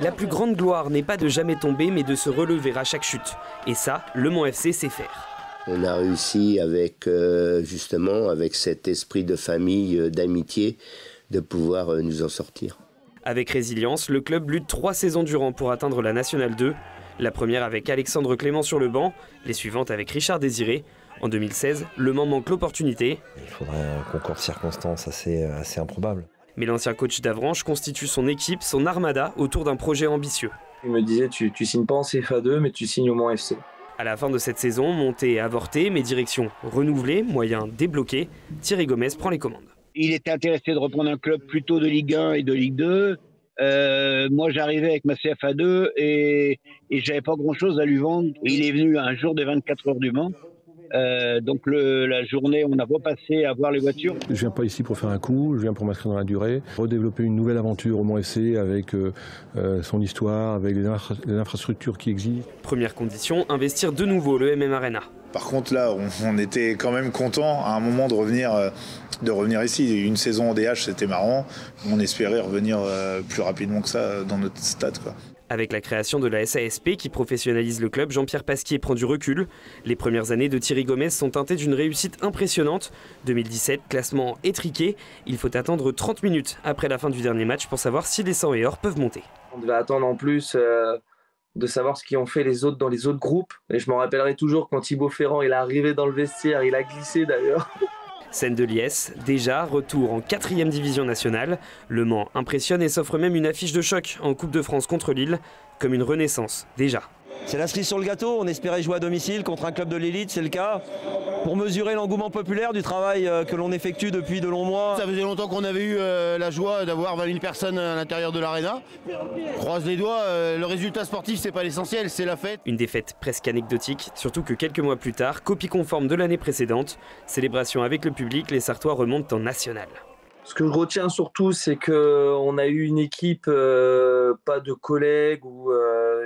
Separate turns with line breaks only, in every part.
La plus grande gloire n'est pas de jamais tomber, mais de se relever à chaque chute. Et ça, Le Mans FC sait faire.
On a réussi avec, justement, avec cet esprit de famille, d'amitié, de pouvoir nous en sortir.
Avec résilience, le club lutte 3 saisons durant pour atteindre la Nationale 2. La première avec Alexandre Clément sur le banc, les suivantes avec Richard Désiré. En 2016, Le Mans manque l'opportunité.
Il faudrait un concours de circonstances assez improbable.
Mais l'ancien coach d'Avranches constitue son équipe, son armada, autour d'un projet ambitieux.
Il me disait, tu signes pas en CFA2, mais tu signes au Mans FC.
À la fin de cette saison, montée avortée, mais direction renouvelée, moyens débloqués, Thierry Gomez prend les commandes.
Il était intéressé de reprendre un club plutôt de Ligue 1 et de Ligue 2. Moi, j'arrivais avec ma CFA2 et j'avais pas grand-chose à lui vendre. Il est venu un jour des 24 heures du Mans. Donc la journée, on a repassé à voir les voitures.
Je viens pas ici pour faire un coup, je viens pour m'inscrire dans la durée, redévelopper une nouvelle aventure au Mans FC avec son histoire, avec les infrastructures qui existent.
Première condition, investir de nouveau le MM Arena.
Par contre là, on était quand même content à un moment de revenir ici. Une saison en DH, c'était marrant. On espérait revenir plus rapidement que ça dans notre stade, quoi.
Avec la création de la SASP qui professionnalise le club, Jean-Pierre Pasquier prend du recul. Les premières années de Thierry Gomez sont teintées d'une réussite impressionnante. 2017, classement étriqué. Il faut attendre 30 minutes après la fin du dernier match pour savoir si les 100 et or peuvent monter.
On devait attendre en plus de savoir ce qu'ils ont fait les autres dans les autres groupes. Et je m'en rappellerai toujours quand Thibaut Ferrand il est arrivé dans le vestiaire, il a glissé d'ailleurs.
Scène de liesse, déjà retour en 4e division nationale. Le Mans impressionne et s'offre même une affiche de choc en Coupe de France contre Lille, comme une renaissance déjà.
C'est la cerise sur le gâteau, on espérait jouer à domicile contre un club de l'élite, c'est le cas. Pour mesurer l'engouement populaire du travail que l'on effectue depuis de longs mois.
Ça faisait longtemps qu'on avait eu la joie d'avoir 20 000 personnes à l'intérieur de l'aréna. Croise les doigts, le résultat sportif c'est pas l'essentiel, c'est la fête.
Une défaite presque anecdotique, surtout que quelques mois plus tard, copie conforme de l'année précédente. Célébration avec le public, les Sartois remontent en national.
Ce que je retiens surtout, c'est qu'on a eu une équipe, pas de collègues ou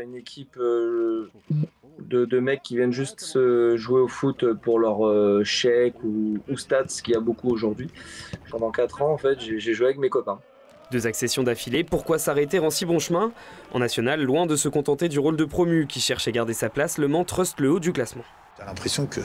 une équipe de mecs qui viennent juste se jouer au foot pour leur chèque ou stats, ce qu'il y a beaucoup aujourd'hui. Pendant 4 ans, en fait, j'ai joué avec mes copains.
2 accessions d'affilée, pourquoi s'arrêter en si bon chemin? En national, loin de se contenter du rôle de promu qui cherche à garder sa place, le Mans truste le haut du classement.
T'as l'impression que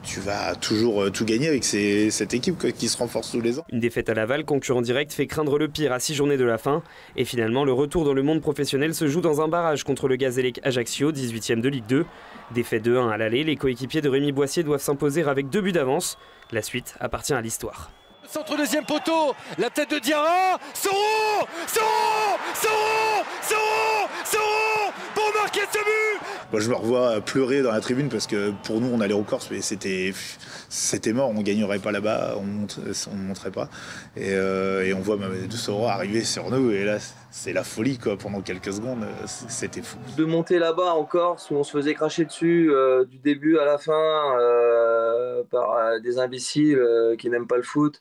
tu vas toujours tout gagner avec cette équipe qui se renforce tous les ans.
Une défaite à Laval, concurrent direct, fait craindre le pire à 6 journées de la fin. Et finalement, le retour dans le monde professionnel se joue dans un barrage contre le Gazélec Ajaccio, 18e de Ligue 2. Défaite de 1 à l'aller, les coéquipiers de Rémi Boissier doivent s'imposer avec 2 buts d'avance. La suite appartient à l'histoire.
Centre deuxième poteau, la tête de Diarra, Soro pour marquer ce but.
Moi, je me revois pleurer dans la tribune parce que pour nous on allait au Corse mais c'était mort, on gagnerait pas là-bas, on monterait pas et on voit Mamadou Soro arriver sur nous et là c'est la folie quoi. Pendant quelques secondes c'était fou.
De monter là-bas en Corse où on se faisait cracher dessus du début à la fin par des imbéciles qui n'aiment pas le foot.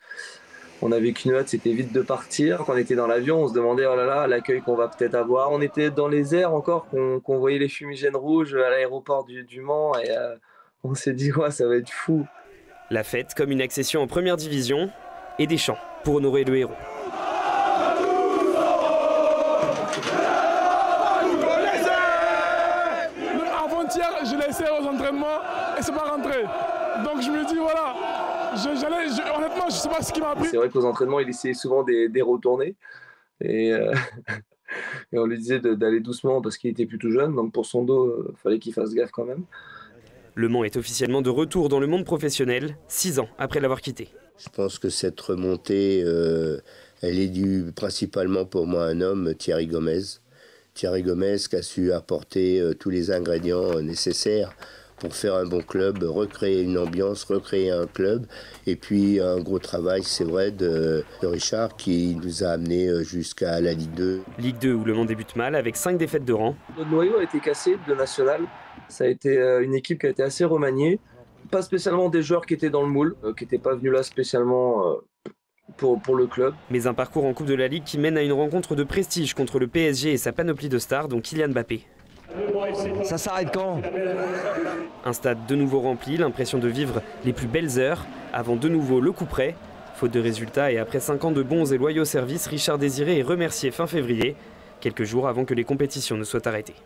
On avait qu'une hâte, c'était vite de partir. Quand on était dans l'avion, on se demandait oh là là, l'accueil qu'on va peut-être avoir. On était dans les airs encore, qu'on voyait les fumigènes rouges à l'aéroport du Mans et on s'est dit ouais, ça va être fou.
La fête comme une accession en première division et des chants pour honorer le héros.
Avant-hier, je l'ai essayé aux entraînements et c'est pas rentré. Donc je me dis voilà. Honnêtement, je ne sais pas ce qui m'a appris.
C'est vrai qu'aux entraînements, il essayait souvent des retournées. Et on lui disait d'aller doucement parce qu'il était plutôt jeune. Donc pour son dos, il fallait qu'il fasse gaffe quand même.
Le Mans est officiellement de retour dans le monde professionnel, 6 ans après l'avoir quitté.
Je pense que cette remontée, elle est due principalement pour moi à un homme, Thierry Gomez. Thierry Gomez qui a su apporter tous les ingrédients nécessaires pour faire un bon club, recréer une ambiance, recréer un club. Et puis un gros travail, c'est vrai, de Richard qui nous a amenés jusqu'à la Ligue 2.
Ligue 2 où le Mans débute mal avec 5 défaites de rang.
Notre noyau a été cassé de national. Ça a été une équipe qui a été assez remaniée. Pas spécialement des joueurs qui étaient dans le moule, qui n'étaient pas venus là spécialement pour le club.
Mais un parcours en Coupe de la Ligue qui mène à une rencontre de prestige contre le PSG et sa panoplie de stars, dont Kylian Mbappé.
Ça s'arrête quand?
Un stade de nouveau rempli, l'impression de vivre les plus belles heures, avant de nouveau le coup près. Faute de résultats et après 5 ans de bons et loyaux services, Richard Désiré est remercié fin février. quelques jours avant que les compétitions ne soient arrêtées.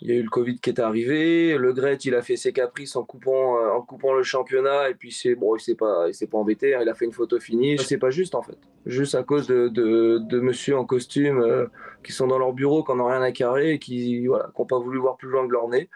Il y a eu le Covid qui est arrivé, Le Gret il a fait ses caprices en coupant le championnat et puis il s'est pas embêté, hein, il a fait une photo finie. C'est pas juste en fait, juste à cause de monsieur en costume qui sont dans leur bureau, qui n'ont rien à carrer et qui n'ont pas voulu voir plus loin que leur nez.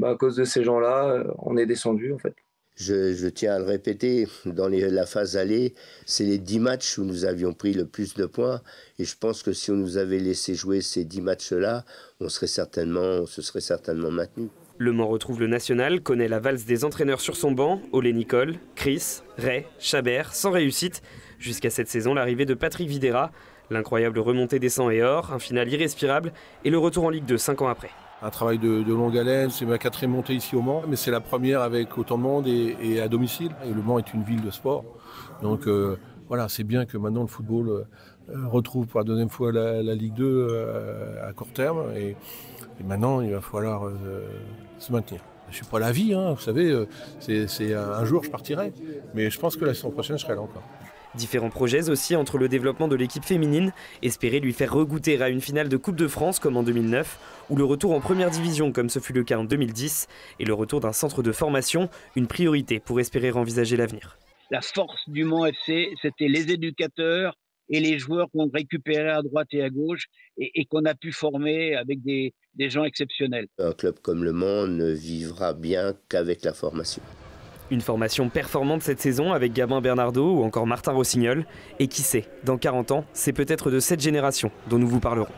À cause de ces gens-là, on est descendu en fait.
Je tiens à le répéter, dans la phase aller, c'est les 10 matchs où nous avions pris le plus de points. Et je pense que si on nous avait laissé jouer ces 10 matchs-là, on se serait certainement maintenu.
Le Mans retrouve le national, connaît la valse des entraîneurs sur son banc, Olé Nicole, Chris, Ray, Chabert, sans réussite. Jusqu'à cette saison, l'arrivée de Patrick Videra, l'incroyable remontée des 100 et or, un final irrespirable et le retour en Ligue 2 5 ans après.
Un travail de longue haleine, c'est ma 4e montée ici au Mans, mais c'est la première avec autant de monde et à domicile. Et le Mans est une ville de sport, donc voilà, c'est bien que maintenant le football retrouve pour la 2e fois la Ligue 2 à court terme, et maintenant il va falloir se maintenir. Je ne suis pas à la vie, hein, vous savez, c'est un jour je partirai, mais je pense que la saison prochaine je serai là encore.
Différents projets aussi entre le développement de l'équipe féminine, espérer lui faire regoûter à une finale de Coupe de France comme en 2009, ou le retour en première division comme ce fut le cas en 2010, et le retour d'un centre de formation, une priorité pour espérer envisager l'avenir.
La force du Mans FC, c'était les éducateurs et les joueurs qu'on récupérait à droite et à gauche et qu'on a pu former avec des gens exceptionnels.
Un club comme le Mans ne vivra bien qu'avec la formation.
Une formation performante cette saison avec Gabin Bernardo ou encore Martin Rossignol. Et qui sait, dans 40 ans, c'est peut-être de cette génération dont nous vous parlerons.